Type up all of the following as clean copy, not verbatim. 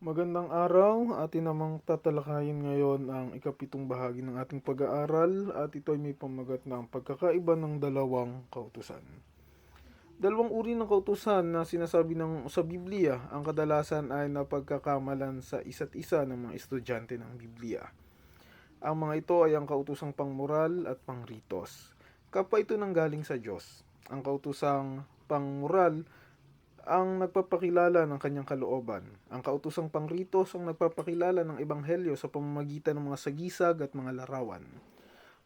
Magandang araw, atin namang tatalakayin ngayon ang ikapitong bahagi ng ating pag-aaral at ito ay may pamagat na ang pagkakaiba ng dalawang kautusan. Dalawang uri ng kautusan na sinasabi sa Biblia ang kadalasan ay napagkakamalan sa isa't isa ng mga estudyante ng Biblia. Ang mga ito ay ang kautusang pangmoral at pangritos. Kapwa ito nanggaling sa Diyos. Ang kautusang pangmoral ang nagpapakilala ng kanyang kalooban. Ang kautosang pangritos ang nagpapakilala ng ebanghelyo sa pamamagitan ng mga sagisag at mga larawan.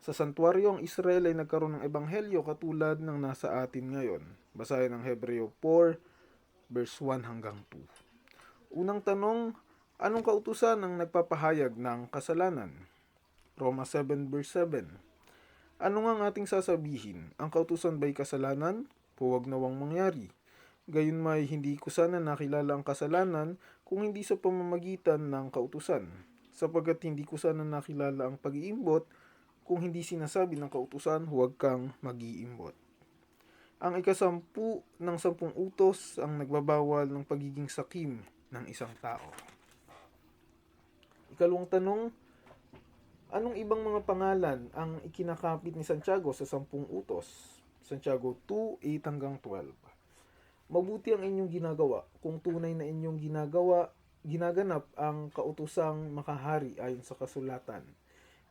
Sa santuario, ang Israel ay nagkaroon ng ebanghelyo katulad ng nasa atin ngayon. Basahin ang Hebreo 4, verse 1 hanggang 2. Unang tanong, anong kautusan ang nagpapahayag ng kasalanan? Roma 7, verse 7. Ano nga ang ating sasabihin? Ang kautusan ba'y kasalanan? Huwag nawang mangyari. Gayunmay hindi ko sana nakilala ang kasalanan kung hindi sa pamamagitan ng kautusan, sapagkat hindi ko sana nakilala ang pag-iimbot kung hindi sinasabi ng kautusan, huwag kang mag-iimbot. Ang ikasampu ng 10 utos ang nagbabawal ng pagiging sakim ng isang tao. Ikalawang tanong, anong ibang mga pangalan ang ikinakapit ni Santiago sa 10 utos? Santiago 2:8 hanggang 12. Mabuti ang inyong ginagawa kung tunay na inyong ginaganap ang kautusang makahari ayon sa kasulatan.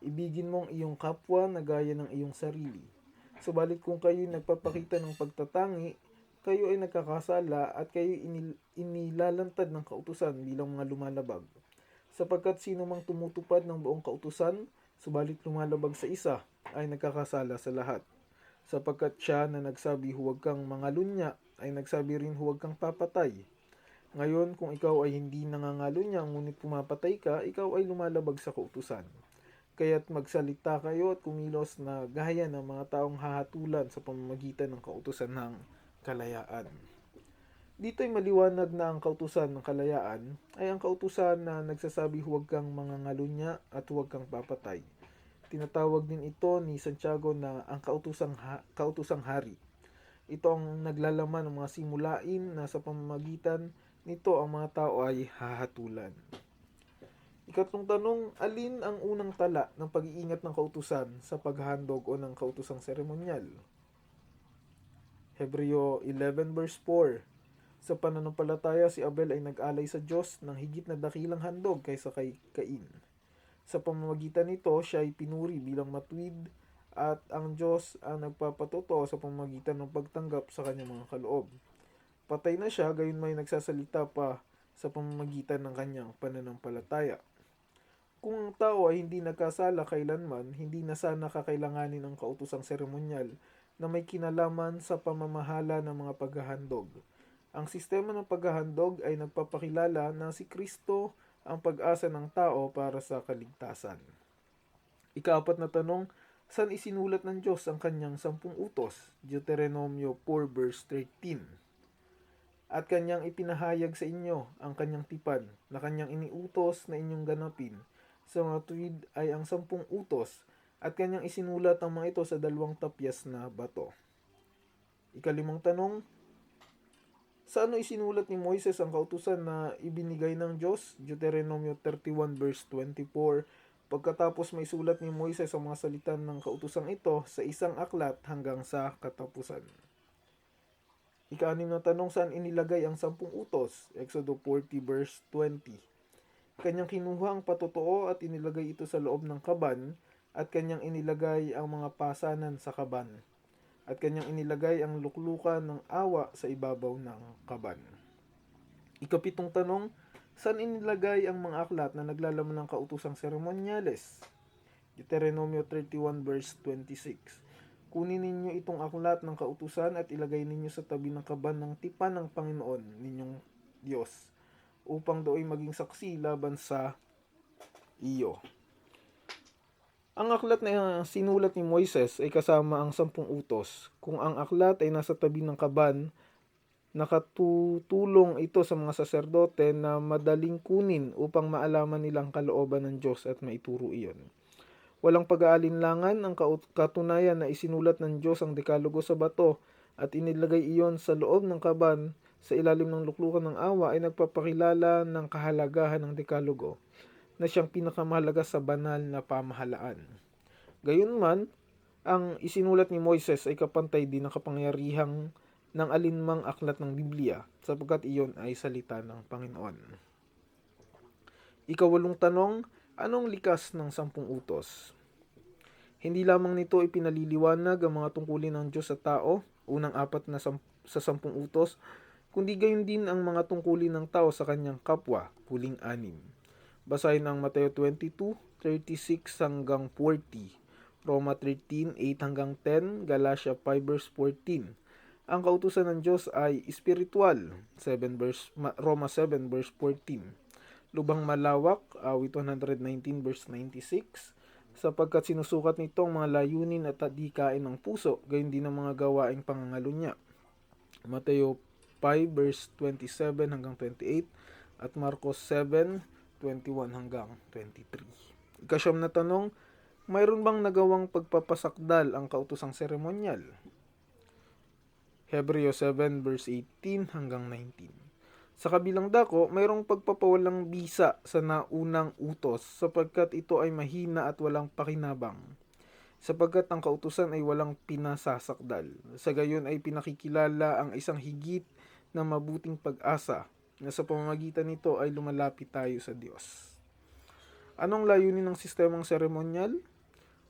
Ibigin mo ang iyong kapwa na gaya ng iyong sarili. Subalit kung kayo nagpapakita ng pagtatangi, kayo ay nagkakasala at kayo inilalantad ng kautusan bilang mga lumalabag. Sapagkat sino mang tumutupad ng buong kautusan, subalit lumalabag sa isa, ay nagkakasala sa lahat. Sapagkat siya na nagsabi huwag kang mangalunya, ay nagsabi rin huwag kang papatay. Ngayon, kung ikaw ay hindi nangangalunya ngunit pumapatay ka, ikaw ay lumalabag sa kautusan. Kaya't magsalita kayo at kumilos na gaya ng mga taong hahatulan sa pamamagitan ng kautusan ng kalayaan. Dito ay maliwanag na ang kautusan ng kalayaan ay ang kautusan na nagsasabi huwag kang mangangalunya at huwag kang papatay. Tinatawag din ito ni Santiago na ang kautusang hari. Ito ang naglalaman ng mga simulain na sa pamamagitan nito ang mga tao ay hahatulan. Ikatlong tanong, alin ang unang tala ng pag-iingat ng kautusan sa paghahandog o ng kautusang seremonyal? Hebreo 11 verse 4. Sa pananampalataya si Abel ay nag-alay sa Diyos ng higit na dakilang handog kaysa kay Cain. Sa pamamagitan nito, siya ay pinuri bilang matuwid at ang Diyos ang nagpapatotoo sa pamamagitan ng pagtanggap sa kanyang mga kaloob. Patay na siya, gayon may nagsasalita pa sa pamamagitan ng kanyang pananampalataya. Kung ang tao ay hindi nagkasala kailanman, hindi na sana kakailanganin ang kautosang seremonyal na may kinalaman sa pamamahala ng mga paghahandog. Ang sistema ng paghahandog ay nagpapakilala na si Kristo ang pag-asa ng tao para sa kaligtasan. Ikaapat na tanong, saan isinulat ng Diyos ang kanyang 10 utos? Deuteronomio 4 verse 13. At kanyang ipinahayag sa inyo ang kanyang tipan na kanyang iniutos na inyong ganapin. Sa mga tuwid ay ang 10 utos at kanyang isinulat ang mga ito sa 2 tapyas na bato. Ikalimang tanong, sa ano isinulat ni Moises ang kautusan na ibinigay ng Diyos? Deuteronomio 31 verse 24. Pagkatapos may sulat ni Moises ang mga salita ng kautusang ito sa isang aklat hanggang sa katapusan. Ika-6 na tanong, saan inilagay ang 10 utos? Exodo 40 verse 20. Kanyang kinuha ang patotoo at inilagay ito sa loob ng kaban at kanyang inilagay ang mga pasanan sa kaban at kanyang inilagay ang luklukan ng awa sa ibabaw ng kaban. Ikapitong tanong, saan inilagay ang mga aklat na naglalaman ng kautusang seremonyales? Deuteronomio 31 verse 26. Kunin ninyo itong aklat ng kautusan at ilagay ninyo sa tabi ng kaban ng tipan ng Panginoon ninyong Diyos upang do'y maging saksi laban sa iyo. Ang aklat na sinulat ni Moises ay kasama ang 10 utos. Kung ang aklat ay nasa tabi ng kaban, nakatutulong ito sa mga saserdote na madaling kunin upang maalaman nilang kalooban ng Diyos at maituro iyon. Walang pag-aalinlangan ang katunayan na isinulat ng Diyos ang dekalogo sa bato at inilagay iyon sa loob ng kaban sa ilalim ng luklukan ng awa ay nagpapakilala ng kahalagahan ng Dekalogo na siyang pinakamahalaga sa banal na pamahalaan. Gayunman, ang isinulat ni Moises ay kapantay din ng kapangyarihang ng alinmang aklat ng Biblia sapagkat iyon ay salita ng Panginoon. Ikawalong tanong, anong likas ng 10 utos? Hindi lamang nito ipinaliliwanag ang mga tungkulin ng Diyos sa tao, unang apat na sa 10 utos, kundi gayon din ang mga tungkulin ng tao sa kanyang kapwa, huling 6. Basahin ang Mateo 22:36 hanggang 40, Roma 13:8 hanggang 10, Galatia 5 verse 14. Ang kautusan ng Diyos ay espiritual, Roma 7 verse 14. Lubhang malawak, awit 119 verse 96, sapagkat sinusukat nito ang mga layunin at adhikain ng puso, gayon din ang mga gawaing pangangalunya. Mateo 5 verse 27 hanggang 28 at Marcos 7:21 hanggang 23. Ikasyam na tanong, mayroon bang nagawang pagpapasakdal ang kautosang seremonyal? Hebreo 7 verse 18 hanggang 19. Sa kabilang dako, mayroong pagpapawalang bisa sa naunang utos sapagkat ito ay mahina at walang pakinabang. Sapagkat ang kautusan ay walang pinasasakdal. Sa gayon ay pinakikilala ang isang higit na mabuting pag-asa na sa pamamagitan nito ay lumalapit tayo sa Diyos. Anong layunin ng sistemang seremonyal?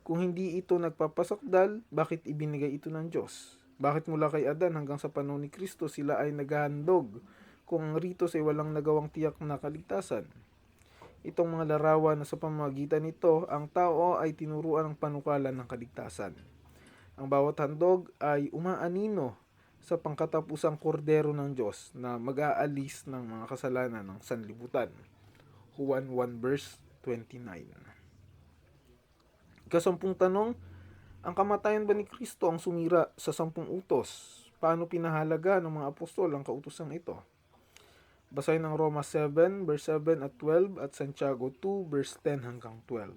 Kung hindi ito nagpapasakdal, bakit ibinigay ito ng Diyos? Bakit mula kay Adan hanggang sa panahon ni Kristo sila ay naghahandog kung ang ritos ay walang nagawang tiyak na kaligtasan? Itong mga larawan na sa pamamagitan nito, ang tao ay tinuruan ng panukalan ng kaligtasan. Ang bawat handog ay umaanino sa pangkatapusang kordero ng Diyos na mag-aalis ng mga kasalanan ng sanlibutan. Juan 1 verse 29. Ikasampung tanong, ang kamatayan ba ni Kristo ang sumira sa 10 utos? Paano pinahalaga ng mga apostol ang kautosang ito? Basahin ang Roma 7 verse 7 at 12 at Santiago 2 verse 10 hanggang 12.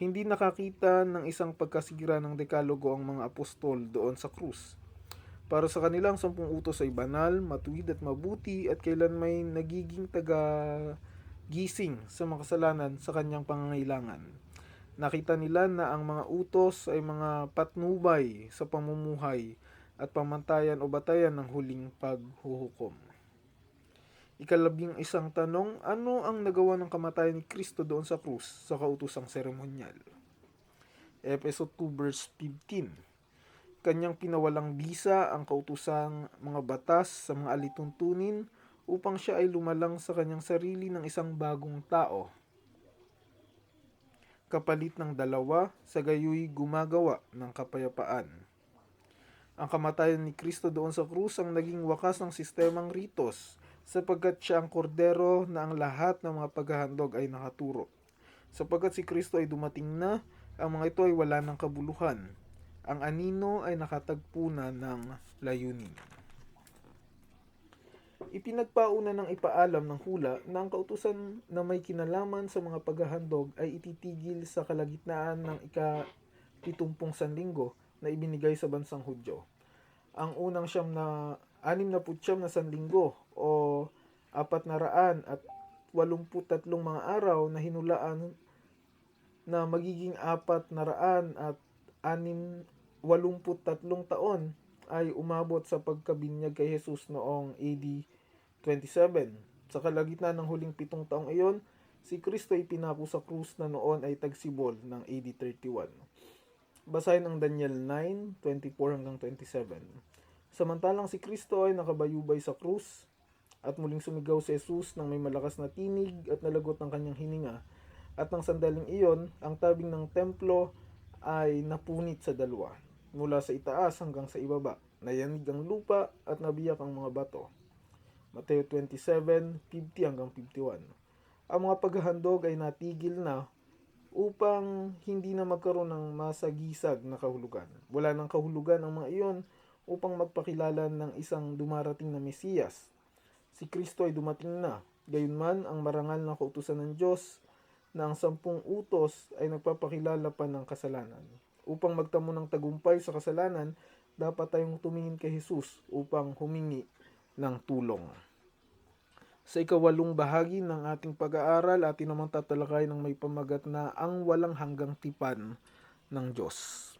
Hindi nakakita ng isang pagkasira ng Dekalogo ang mga apostol doon sa krus. Para sa kanila ang 10 utos ay banal, matuwid at mabuti at kailan may nagiging taga-gising sa makasalanan sa kanyang pangangailangan. Nakita nila na ang mga utos ay mga patnubay sa pamumuhay at pamantayan o batayan ng huling paghuhukom. Ikalabing isang tanong, ano ang nagawa ng kamatayan ni Kristo doon sa krus sa kautosang seremonyal? Efeso 2 verse 15. Kanyang pinawalang bisa ang kautosang mga batas sa mga alituntunin upang siya ay lumalang sa kanyang sarili ng isang bagong tao. Kapalit ng dalawa, sa gayoy gumagawa ng kapayapaan. Ang kamatayan ni Kristo doon sa krus ang naging wakas ng sistemang ritos, sapagkat siya ang kordero na ang lahat ng mga paghahandog ay nakaturo. Sapagkat si Kristo ay dumating na, ang mga ito ay wala ng kabuluhan. Ang anino ay nakatagpo na ng layunin. Ipinagpauna ng ipaalam ng hula na ang kautusan na may kinalaman sa mga paghahandog ay ititigil sa kalagitnaan ng ika-70 sanlinggo na ibinigay sa bansang Hudyo. Ang unang 69 na sanlinggo o 483 mga araw na hinulaan na magiging 483 taon ay umabot sa pagkabinyag kay Jesus noong AD 27. Sa kalagitnaan ng huling 7 taong iyon, si Kristo ay pinako sa krus na noon ay tagsibol ng AD 31. Basahin ang Daniel 9:24 hanggang 27. Samantalang si Kristo ay nakabayubay sa krus at muling sumigaw si Jesus nang may malakas na tinig at nalagot ng kanyang hininga. At ng sandaling iyon, ang tabing ng templo ay napunit sa dalawa, mula sa itaas hanggang sa ibaba. Nayanig ang lupa at nabiyak ang mga bato. Mateo 27:50 hanggang 51. Ang mga paghahandog ay natigil na upang hindi na magkaroon ng masagisag na kahulugan. Wala ng kahulugan ang mga iyon upang magpakilala ng isang dumarating na Mesiyas. Si Kristo ay dumating na. Gayunman, ang marangal na kautusan ng Diyos na ang 10 utos ay nagpapakilala pa ng kasalanan. Upang magtamo ng tagumpay sa kasalanan, dapat tayong tumingin kay Jesus upang humingi ng tulong. Sa ikawalong bahagi ng ating pag-aaral, atin naman tatalakay ng may pamagat na ang walang hanggang tipan ng Diyos.